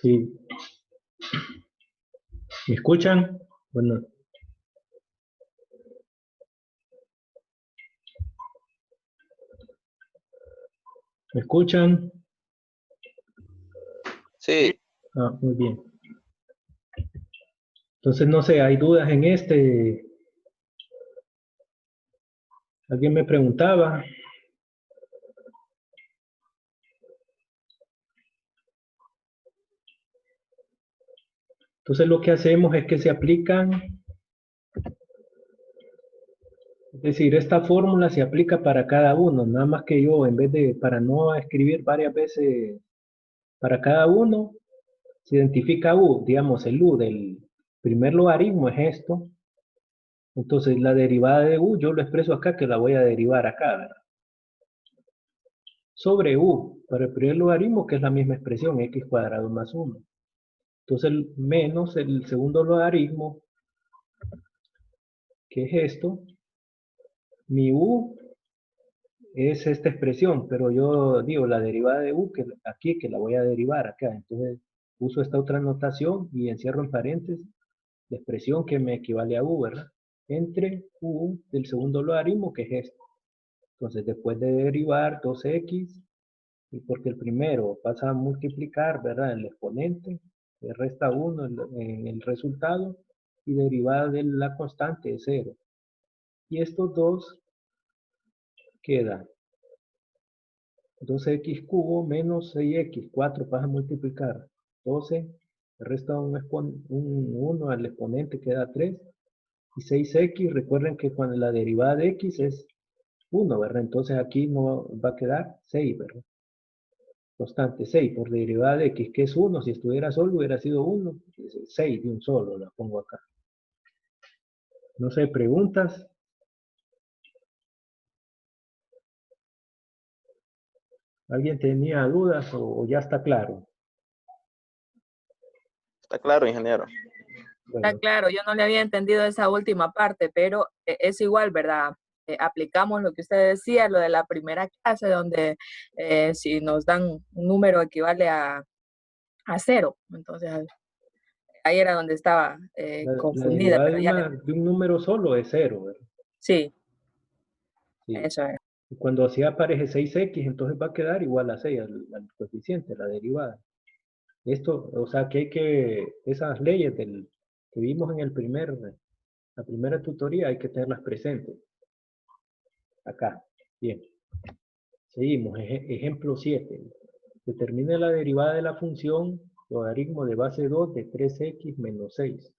Sí. ¿Me escuchan? Bueno, ¿me escuchan? Sí, Ah, muy bien. Entonces, no sé, ¿hay dudas en este? Alguien me preguntaba. Entonces, lo que hacemos es que se aplican, es decir, esta fórmula se aplica para cada uno, nada más que yo, en vez de, para no escribir varias veces para cada uno, se identifica U, digamos, el U del primer logaritmo es esto. Entonces, la derivada de U, yo lo expreso acá, que la voy a derivar acá, ¿verdad? Sobre U, para el primer logaritmo, que es la misma expresión, x cuadrado más 1. Entonces, menos el segundo logaritmo, que es esto, mi U es esta expresión, pero yo digo la derivada de U, que aquí, que la voy a derivar acá. Entonces, uso esta otra notación y encierro en paréntesis la expresión que me equivale a U, ¿verdad? Entre U del segundo logaritmo, que es esto. Entonces, después de derivar 2x, y porque el primero pasa a multiplicar, ¿verdad? El exponente, le resta 1 en el resultado, y derivada de la constante es 0. Y estos dos quedan 2x cubo menos 6x, 4 pasa a multiplicar, 12, le resta un 1 al exponente, queda 3, y 6x, recuerden que cuando la derivada de x es 1, ¿verdad? Entonces aquí no va a quedar 6, ¿verdad? Constante 6 por derivada de x, que es 1, si estuviera solo hubiera sido 1, 6 de un solo, la pongo acá. No sé, preguntas. ¿Alguien tenía dudas o ya está claro? está claro, ingeniero. Está Bueno, claro, yo no le había entendido esa última parte, pero es igual, ¿verdad? Aplicamos lo que usted decía, lo de la primera clase, donde si nos dan un número equivale a 0. Entonces, ahí era donde estaba la confundida, derivada pero ya le... de un número solo es 0, ¿verdad? Sí, Sí. eso es. Y cuando así aparece 6x, entonces va a quedar igual a 6, al coeficiente, la derivada. Esto, o sea, que hay que, esas leyes que vimos en la primera tutoría, hay que tenerlas presentes. Acá. Bien. Seguimos. Ejemplo 7. Determine la derivada de la función logaritmo de base 2 de 3x menos 6.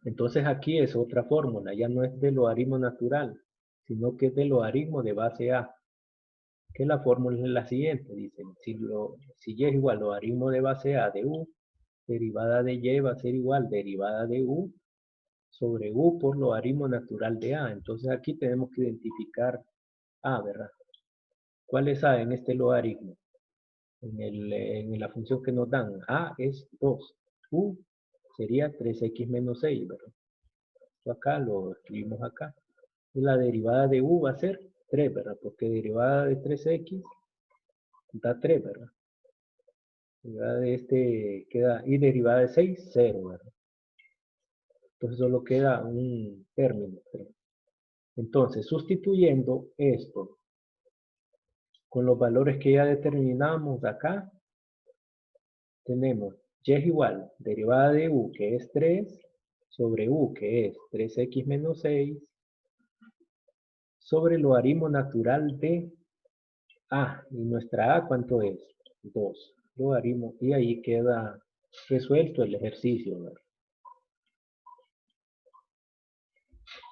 Entonces aquí es otra fórmula, ya no es de logaritmo natural, sino que es de logaritmo de base a. Que la fórmula es la siguiente, dicen, si y es igual a logaritmo de base a de u, derivada de y va a ser igual derivada de u sobre u por logaritmo natural de a. Entonces aquí tenemos que identificar a, ¿verdad? ¿Cuál es a en este logaritmo? En la función que nos dan, a es 2, u sería 3x menos 6, ¿verdad? Esto acá lo escribimos acá. Y la derivada de u va a ser 3, ¿verdad? Porque derivada de 3x da 3, ¿verdad? Derivada de este queda, y derivada de 6, 0, ¿verdad? Entonces solo queda un término, 3. Entonces, sustituyendo esto con los valores que ya determinamos acá, tenemos y es igual, derivada de u, que es 3, sobre u, que es 3x menos 6, sobre el logaritmo natural de a. Y nuestra a, ¿cuánto es? 2. Logaritmo, y ahí queda resuelto el ejercicio, ¿verdad?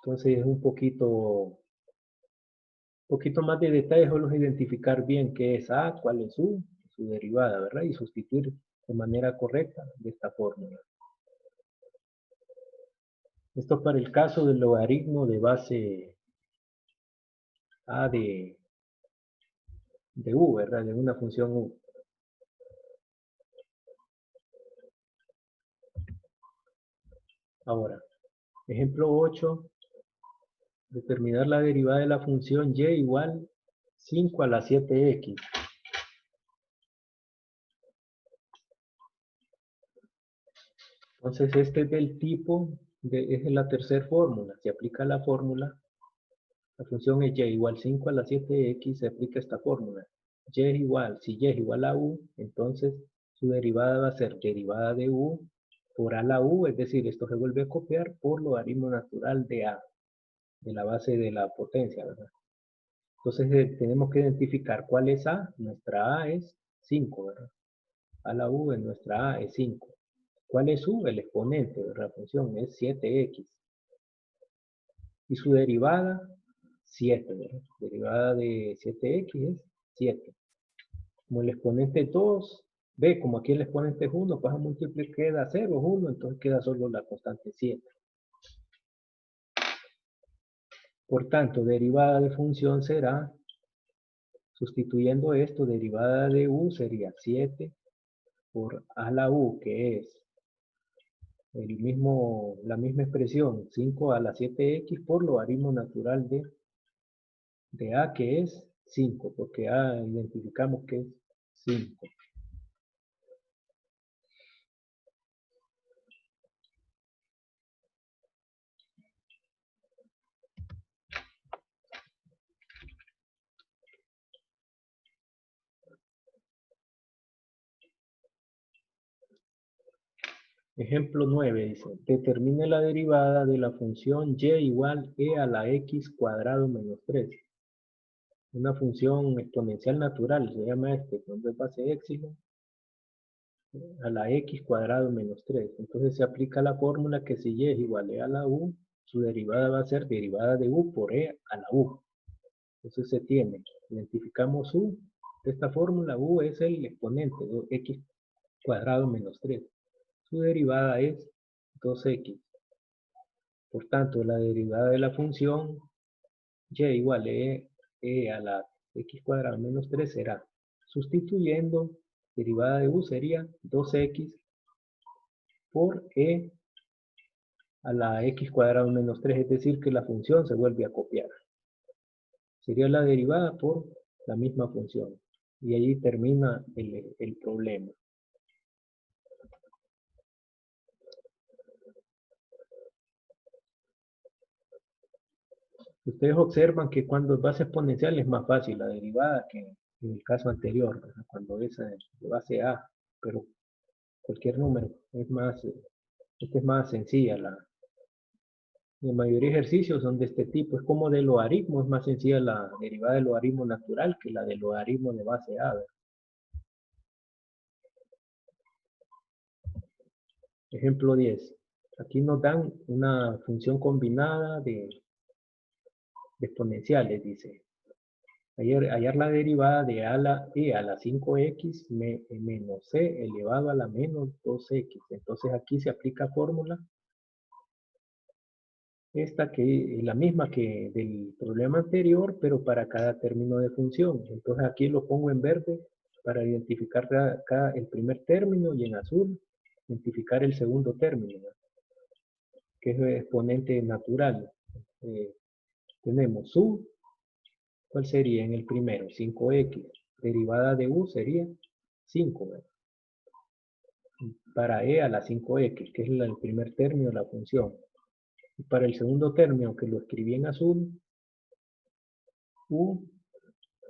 Entonces es un poquito más de detalles, solo identificar bien qué es a, cuál es su derivada, ¿verdad? Y sustituir de manera correcta de esta fórmula. Esto para el caso del logaritmo de base a de u, ¿verdad? De una función u. Ahora, ejemplo 8, determinar la derivada de la función y igual 5 a la 7x. Entonces este es del tipo, es la tercera fórmula. Se aplica la fórmula, la función es y igual 5 a la 7x, se aplica esta fórmula. Y es igual, si y es igual a u, entonces su derivada va a ser derivada de u por a la u, es decir, esto se vuelve a copiar por logaritmo natural de a, de la base de la potencia, ¿verdad? Entonces tenemos que identificar cuál es a. Nuestra a es 5, ¿verdad? A la u en nuestra a es 5. ¿Cuál es u? El exponente de la función es 7x. Y su derivada, 7, ¿verdad? Derivada de 7x es 7. Como el exponente es 2, ve, como aquí el exponente es 1, pues a multiplicar queda 0, 1, entonces queda solo la constante 7. Por tanto, derivada de función será, sustituyendo esto, derivada de u sería 7 por a la u, que es la misma expresión, 5 a la 7x por logaritmo natural de a, que es 5, porque a identificamos que es 5. Ejemplo 9 dice, determine la derivada de la función y igual e a la x cuadrado menos 3. Una función exponencial natural, se llama cuando es base éxito, a la x cuadrado menos 3. Entonces se aplica la fórmula que si y es igual a la u, su derivada va a ser derivada de u por e a la u. Entonces se tiene, identificamos u, esta fórmula u es el exponente, x cuadrado menos 3. Su derivada es 2x. Por tanto, la derivada de la función y igual a e a la x cuadrado menos 3 será, sustituyendo, derivada de u sería 2x por e a la x cuadrado menos 3, es decir, que la función se vuelve a copiar. Sería la derivada por la misma función. Y ahí termina el problema. Ustedes observan que cuando es base exponencial es más fácil la derivada que en el caso anterior, ¿verdad? Cuando es de base a, pero cualquier número es más, esta es más sencilla. La mayoría de ejercicios son de este tipo, es como de logaritmo, es más sencilla la derivada del logaritmo natural que la del logaritmo de base a, ¿verdad? Ejemplo 10. Aquí nos dan una función combinada de exponenciales, dice. Hallar la derivada de a la e a la 5x menos c elevado a la menos 2x. Entonces aquí se aplica fórmula. Esta que es la misma que del problema anterior, pero para cada término de función. Entonces aquí lo pongo en verde para identificar el primer término y en azul identificar el segundo término, ¿verdad? Que es el exponente natural. Tenemos u, ¿cuál sería en el primero? 5x. Derivada de u sería 5, ¿verdad? Para e a la 5x, que es el primer término de la función. Y para el segundo término, que lo escribí en azul, u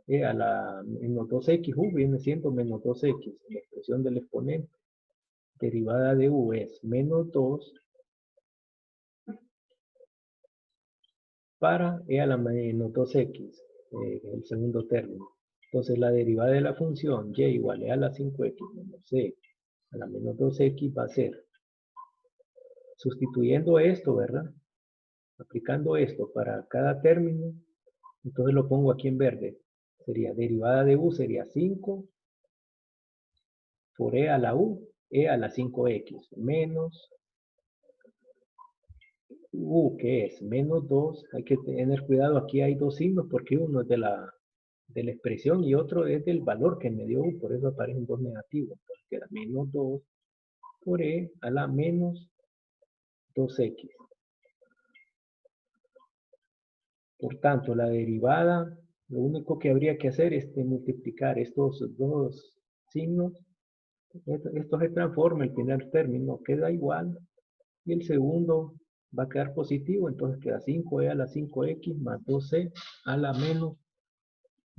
e a la menos 2x, u viene siendo menos 2x, la expresión del exponente. Derivada de u es menos 2 para e a la menos 2x, el segundo término. Entonces la derivada de la función y igual a la 5x menos c a la menos 2x va a ser, sustituyendo esto, ¿verdad? Aplicando esto para cada término, entonces lo pongo aquí en verde. Sería derivada de u sería 5 por e a la u, e a la 5x, menos u, que es menos 2. Hay que tener cuidado, aquí hay dos signos porque uno es de la expresión y otro es del valor que me dio u, por eso aparecen dos negativos. Entonces queda menos 2 por e a la menos 2x. Por tanto, la derivada, lo único que habría que hacer es multiplicar estos dos signos Esto se transforma, el primer término queda igual y el segundo va a quedar positivo, entonces queda 5e a la 5x más 2c a la menos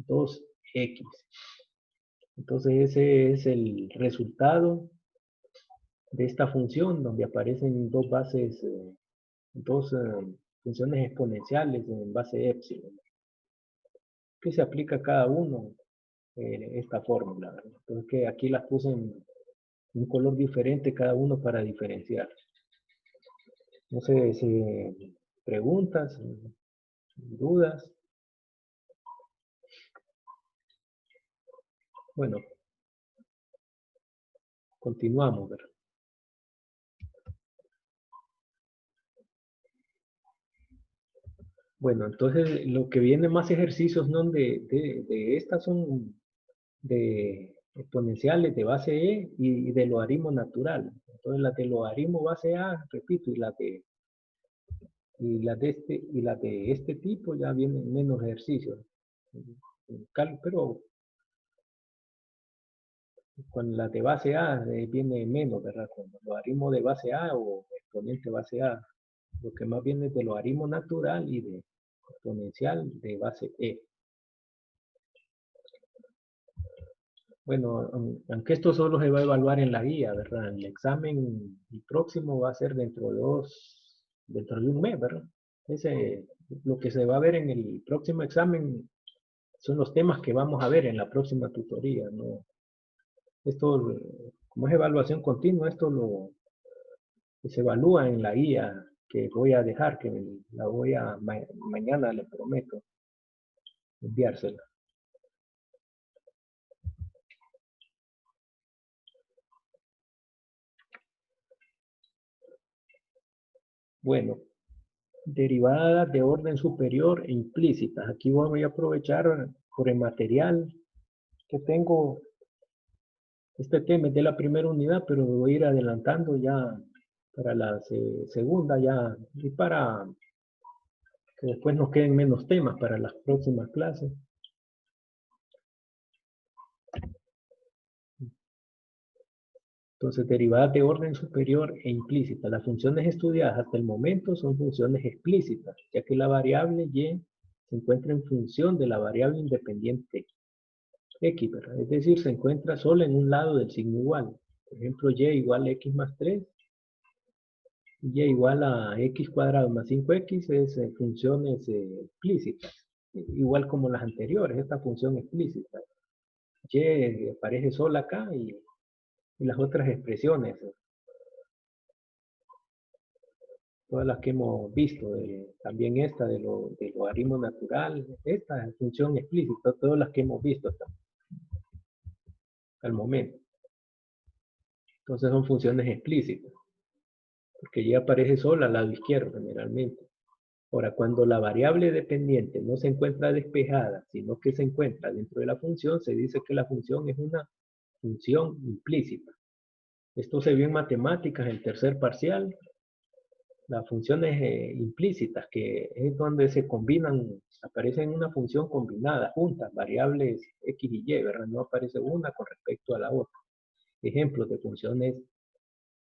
2x. Entonces ese es el resultado de esta función donde aparecen dos bases, dos funciones exponenciales en base epsilon, que se aplica a cada uno esta fórmula, ¿verdad? Entonces que aquí las puse en un color diferente cada uno para diferenciar. No sé si preguntas, dudas. Bueno, continuamos, ¿verdad? Bueno, entonces lo que viene más ejercicios, ¿no? de estas son de exponenciales de base E y de logaritmo natural. Entonces las de logaritmo base A, repito, y las de este tipo ya vienen menos ejercicios. Pero con las de base A viene menos, ¿verdad? Con logaritmo de base A o exponente base A. Lo que más viene es de logaritmo natural y de exponencial de base E. Bueno, aunque esto solo se va a evaluar en la guía, ¿verdad? El examen próximo va a ser dentro de un mes, ¿verdad? Lo que se va a ver en el próximo examen son los temas que vamos a ver en la próxima tutoría, ¿no? Esto, como es evaluación continua, se evalúa en la guía que voy a dejar, que la voy a, mañana le prometo enviársela. Bueno, derivadas de orden superior e implícitas. Aquí voy a aprovechar por el material que tengo. Este tema es de la primera unidad, pero voy a ir adelantando ya para la segunda ya y para que después nos queden menos temas para las próximas clases. Entonces, derivadas de orden superior e implícita. Las funciones estudiadas hasta el momento son funciones explícitas, ya que la variable y se encuentra en función de la variable independiente x, ¿verdad? Es decir, se encuentra solo en un lado del signo igual. Por ejemplo, y igual a x más 3, y igual a x cuadrado más 5x es funciones explícitas, igual como las anteriores, esta función explícita. Y aparece sola acá y las otras expresiones, todas las que hemos visto, también esta de logaritmo natural, esta función explícita, todas las que hemos visto hasta el momento. Entonces son funciones explícitas, porque ya aparece sola al lado izquierdo generalmente. Ahora, cuando la variable dependiente no se encuentra despejada, sino que se encuentra dentro de la función, se dice que la función es una función implícita. Esto se vio en matemáticas, el tercer parcial, las funciones implícitas, que es donde se combinan, aparecen una función combinada, juntas, variables x y y, ¿verdad? No aparece una con respecto a la otra. Ejemplos de funciones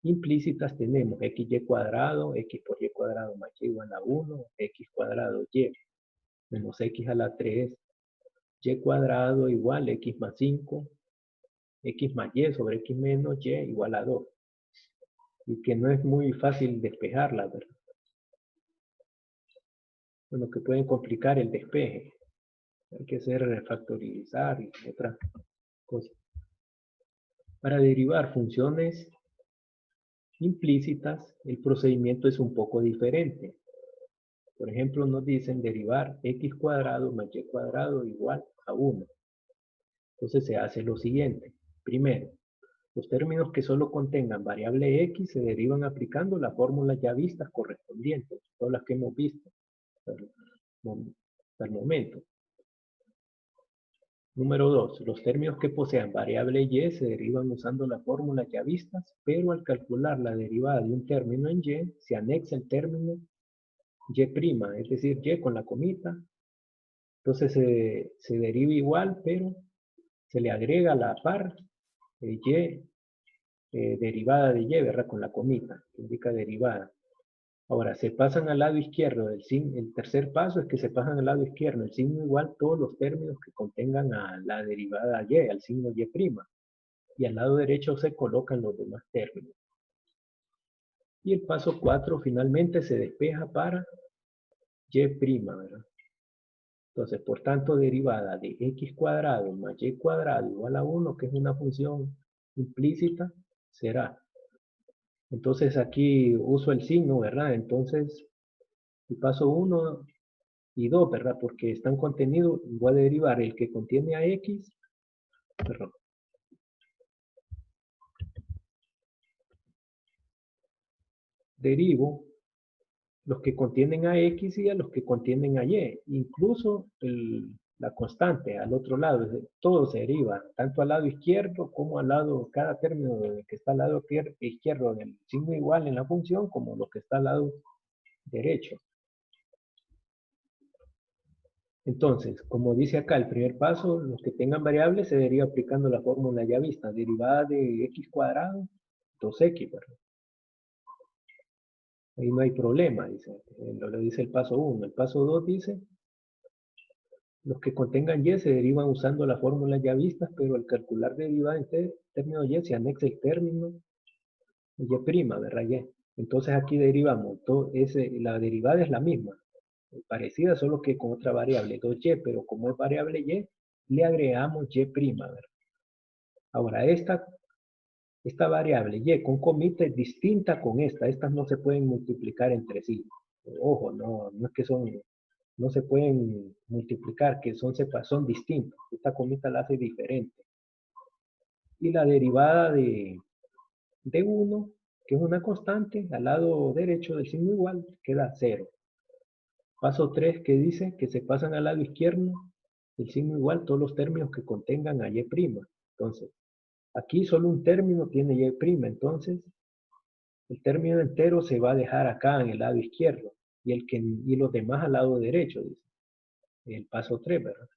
implícitas tenemos xy cuadrado, x por y cuadrado más y igual a 1, x cuadrado y menos x a la 3, y cuadrado igual x más 5, x más y sobre x menos y igual a 2. Y que no es muy fácil despejarla, ¿verdad? Bueno, que pueden complicar el despeje. Hay que hacer factorizar y otras cosas. Para derivar funciones implícitas, el procedimiento es un poco diferente. Por ejemplo, nos dicen derivar x cuadrado más y cuadrado igual a 1. Entonces se hace lo siguiente. Primero, los términos que solo contengan variable x se derivan aplicando las fórmulas ya vistas correspondientes, todas las que hemos visto hasta el momento. Número 2. Los términos que posean variable y se derivan usando las fórmulas ya vistas, pero al calcular la derivada de un término en y, se anexa el término y', es decir, y con la comita. Entonces se deriva igual, pero se le agrega la par y derivada de y, ¿verdad? Con la comita, que indica derivada. Ahora, se pasan al lado izquierdo del signo. El tercer paso es que se pasan al lado izquierdo, el signo igual, todos los términos que contengan a la derivada y, al signo y'. Y al lado derecho se colocan los demás términos. Y el paso 4 finalmente se despeja para y', ¿verdad? Entonces, por tanto, derivada de x cuadrado más y cuadrado igual a 1, que es una función implícita, será. Entonces aquí uso el signo, ¿verdad? Entonces, el paso 1 y 2, ¿verdad? Porque están contenidos, voy a derivar el que contiene a x, perdón. Derivo los que contienen a x y a los que contienen a y. Incluso la constante al otro lado, todo se deriva, tanto al lado izquierdo como al lado, cada término que está al lado izquierdo del signo igual en la función, como lo que está al lado derecho. Entonces, como dice acá, el primer paso, los que tengan variables se deriva aplicando la fórmula ya vista, derivada de x cuadrado, 2x, ¿verdad? Ahí no hay problema, dice, lo dice el paso 1. El paso 2 dice, los que contengan y se derivan usando la fórmula ya vistas, pero al calcular derivada en término y se anexa el término y', ¿verdad? Y. Entonces aquí derivamos, la derivada es la misma, parecida, solo que con otra variable, 2y, pero como es variable y, le agregamos y', ¿verdad? Ahora, esta variable y con comita es distinta con estas no se pueden multiplicar entre sí. Ojo, no es que no se pueden multiplicar, que son distintos. Esta comita la hace diferente. Y la derivada de 1, que es una constante, al lado derecho del signo igual, queda 0. Paso 3, que dice que se pasan al lado izquierdo del signo igual todos los términos que contengan a y'. Entonces, aquí solo un término tiene y', entonces el término entero se va a dejar acá en el lado izquierdo y los demás al lado derecho, dice. El paso 3, ¿verdad?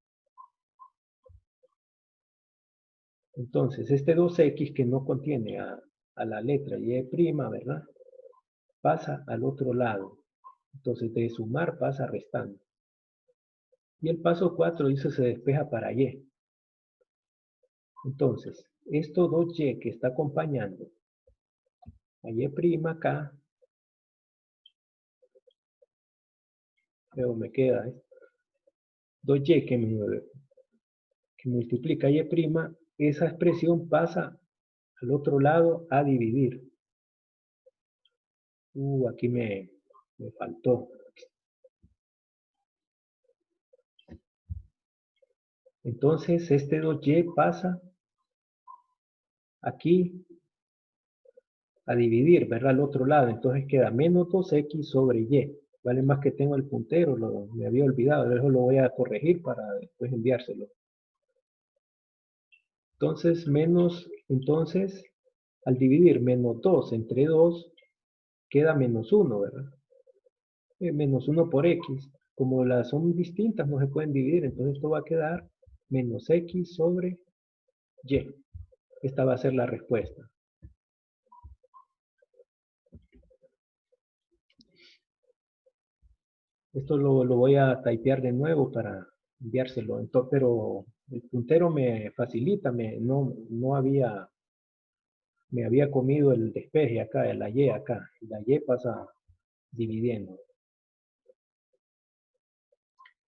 Entonces, este 2x que no contiene a la letra y', ¿verdad? Pasa al otro lado. Entonces, de sumar pasa restando. Y el paso 4 dice se despeja para y. Entonces, estos 2y que está acompañando a y' acá, luego me queda 2y que multiplica y', esa expresión pasa al otro lado a dividir. Aquí me faltó. Entonces, este 2y pasa aquí a dividir, ¿verdad? Al otro lado. Entonces queda menos 2x sobre y. Vale más que tengo el puntero, me había olvidado. Eso lo voy a corregir para después enviárselo. Entonces, al dividir menos 2 entre 2, queda menos 1, ¿verdad? Menos 1 por x. Como las son distintas, no se pueden dividir. Entonces esto va a quedar menos x sobre y. Esta va a ser la respuesta. Esto lo voy a typear de nuevo para enviárselo. Entonces, pero el puntero me facilita, me había comido el despeje acá, la y acá. La y pasa dividiendo.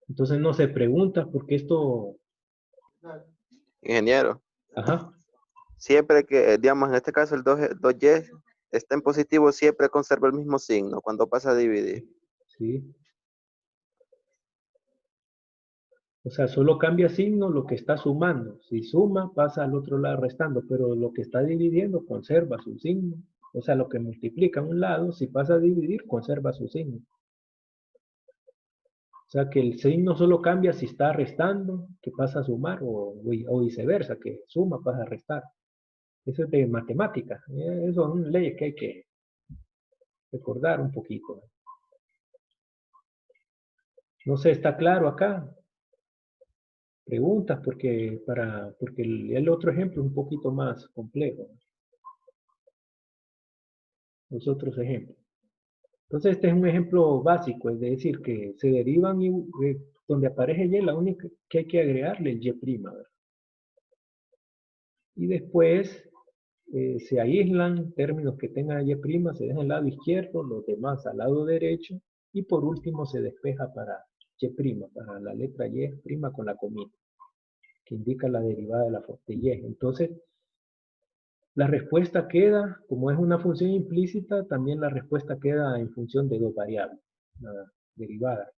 Entonces no se pregunta porque esto... Ingeniero. Ajá. Siempre que, digamos, en este caso el 2y está en positivo, siempre conserva el mismo signo cuando pasa a dividir. Sí. O sea, solo cambia signo lo que está sumando. Si suma, pasa al otro lado restando, pero lo que está dividiendo conserva su signo. O sea, lo que multiplica a un lado, si pasa a dividir, conserva su signo. O sea, que el signo solo cambia si está restando, que pasa a sumar, o viceversa, que suma, pasa a restar. Eso es de matemática. Eso son leyes que hay que recordar un poquito. No sé, ¿está claro acá? Preguntas, porque el otro ejemplo es un poquito más complejo. los otros ejemplos. Entonces este es un ejemplo básico, es decir, que se derivan y donde aparece Y, la única que hay que agregarle es Y', ¿verdad? Y después se aíslan términos que tengan Y', se dejan al lado izquierdo, los demás al lado derecho, y por último se despeja para Y', para la letra Y' con la comita, que indica la derivada de Y. Entonces, la respuesta queda, como es una función implícita, también la respuesta queda en función de dos variables, la derivada.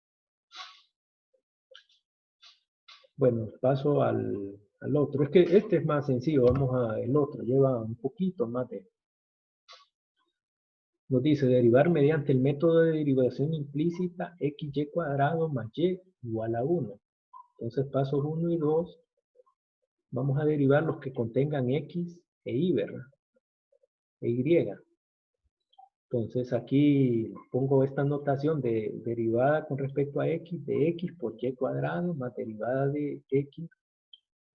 Bueno, paso al otro. Es que este es más sencillo, vamos al otro, lleva un poquito más de... Nos dice derivar mediante el método de derivación implícita xy cuadrado más y igual a 1. Entonces, pasos 1 y 2, vamos a derivar los que contengan x e y, ¿verdad? E y. Entonces aquí pongo esta notación de derivada con respecto a x, de x por y cuadrado, más derivada de x,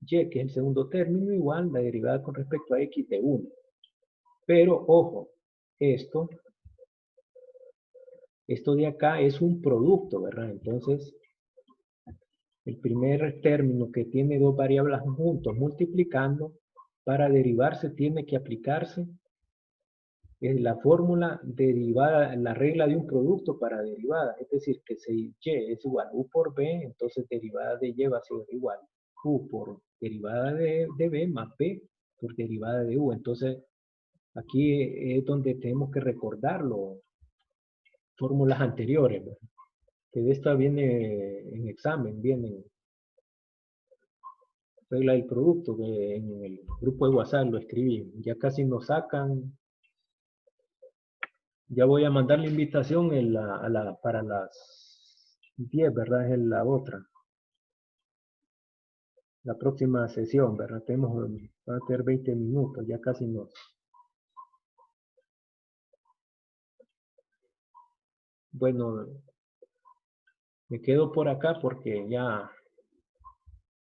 y, que es el segundo término, igual la derivada con respecto a x de 1. Pero, ojo, esto de acá es un producto, ¿verdad? Entonces, el primer término que tiene dos variables juntos multiplicando, para derivarse tiene que aplicarse la fórmula derivada, la regla de un producto para derivada, es decir, que si y es igual a u por b, entonces derivada de y va a ser igual a u por derivada de b más b por derivada de u. Entonces, aquí es donde tenemos que recordarlo, fórmulas anteriores, ¿verdad? Que de esta viene en examen, viene regla del producto, que en el grupo de WhatsApp lo escribí, ya casi nos sacan. Ya voy a mandar la invitación para las 10, ¿verdad? Es la otra. La próxima sesión, ¿verdad? Va a tener 20 minutos, ya casi nos... Bueno, me quedo por acá porque ya